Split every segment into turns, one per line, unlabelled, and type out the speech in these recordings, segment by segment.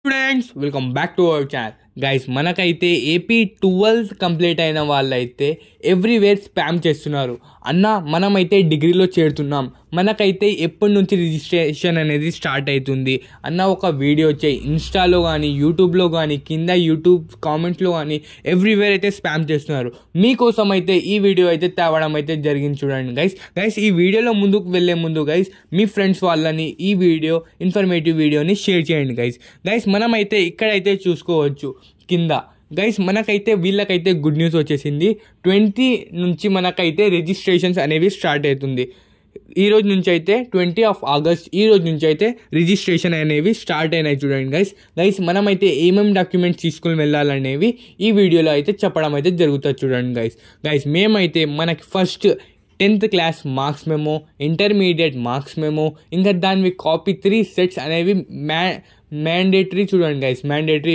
Students welcome back to our channel guys. మనకైతే AP 12th complete అయిన వాళ్ళైతే everywhere spam చేస్తున్నారు. అన్న మనమైతే డిగ్రీలో చేరుతున్నాం, మనకైతే ఎప్పటి నుంచి రిజిస్ట్రేషన్ అనేది స్టార్ట్ అవుతుంది అన్న ఒక వీడియో చేయి. ఇన్స్టాలో కానీ యూట్యూబ్లో కానీ కింద యూట్యూబ్ కామెంట్స్లో కానీ ఎవ్రీవేర్ అయితే స్పామ్ చేస్తున్నారు. మీకోసం అయితే ఈ వీడియో అయితే తేవడం అయితే జరిగింది. చూడండి గైస్ ఈ వీడియోలో ముందుకు వెళ్ళే ముందు గైస్ మీ ఫ్రెండ్స్ వాళ్ళని ఈ వీడియో ఇన్ఫర్మేటివ్ వీడియోని షేర్ చేయండి గైస్. మనమైతే ఇక్కడైతే చూసుకోవచ్చు కింద గైస్ మనకైతే వీళ్ళకైతే గుడ్ న్యూస్ వచ్చేసింది. 20 నుంచి మనకైతే రిజిస్ట్రేషన్స్ అనేవి స్టార్ట్ అవుతుంది. ఈ రోజు నుంచి అయితే 20 ఆగస్ట్ ఈ రోజు నుంచి అయితే రిజిస్ట్రేషన్ అనేవి స్టార్ట్ అయినాయి. చూడండి గైస్ మనమైతే ఏమేమి డాక్యుమెంట్స్ తీసుకుని వెళ్ళాలనేవి ఈ వీడియోలో అయితే చెప్పడం అయితే జరుగుతుంది. చూడండి గైస్ మేమైతే మనకి first 10th class marks memo, intermediate marks memo, ఇంకా దానివి కాపీ 3 సెట్స్ అనేవి మ్యాండేటరీ. చూడండి గైస్ మ్యాండేటరీ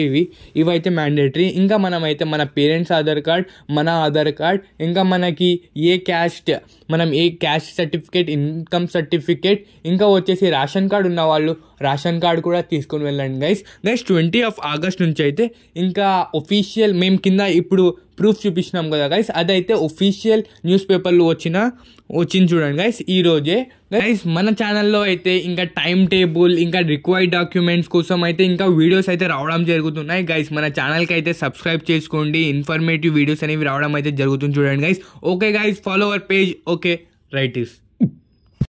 ఇవైతే మ్యాండేటరీ. ఇంకా మనమైతే మన పేరెంట్స్ ఆధార్ కార్డ్, మన ఆధార్ కార్డ్, ఇంకా మనకి ఏ క్యాస్ట్ సర్టిఫికేట్, ఇన్కమ్ సర్టిఫికేట్, ఇంకా వచ్చేసి రేషన్ కార్డ్ ఉన్న వాళ్ళు రేషన్ కార్డ్ కూడా తీసుకొని వెళ్ళండి గైస్. 20 ఆగస్ట్ నుంచి అయితే ఇంకా ఒఫీషియల్ మేము కింద ఇప్పుడు ప్రూఫ్ చూపించినాం కదా గైస్, అదైతే ఒఫీషియల్ న్యూస్ పేపర్లో వచ్చింది చూడండి గైస్ ఈ రోజే. గైస్ మన ఛానల్లో అయితే ఇంకా టైం టేబుల్, ఇంకా రిక్వైర్డ్ డాక్యుమెంట్స్ కోసం అయితే ఇంకా వీడియోస్ అయితే రావడం జరుగుతున్నాయి గైస్. మన ఛానల్కి అయితే సబ్స్క్రైబ్ చేసుకోండి, ఇన్ఫర్మేటివ్ వీడియోస్ అనేవి రావడం అయితే జరుగుతుంది. చూడండి guys. Okay guys, follow our page. Okay right is